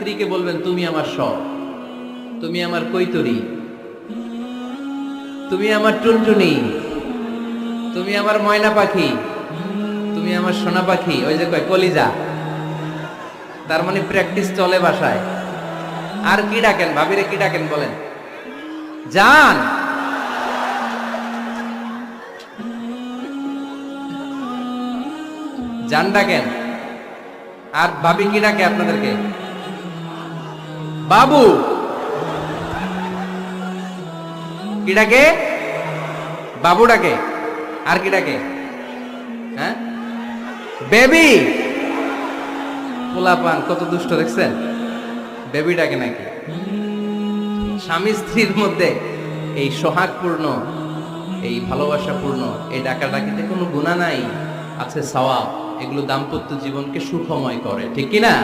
স্ত্রীকে বলবেন তুমি আমার সব, তুমি আমার কৈতরী, তুমি আমার টুনটুনি, তুমি আমার ময়না পাখি, তুমি আমার সোনা পাখি, ওই যে কয় কলিজা। তার মানে প্র্যাকটিস চলে বাসায়। আর কি ডাকেন ভাবিরে, কি ডাকেন বলেন? জান, জান ডাকেন। আর ভাবি কি ডাকে আপনাদেরকে? বাবু। কি ডাকে? বাবু ডাকে। আর কি ডাকে? হ্যাঁ, বেবি। পোলাপান কত দুষ্ট দেখছেন, বেবি ডাকে নাকি? স্বামী স্ত্রীর মধ্যে এই সোহাগপূর্ণ, এই ভালোবাসাপূর্ণ এই ডাকাডাকিতে কোনো গুনাহ নাই, আছে সওয়াব। এগুলো দাম্পত্য জীবনকে সুখময় করে, ঠিক কি না?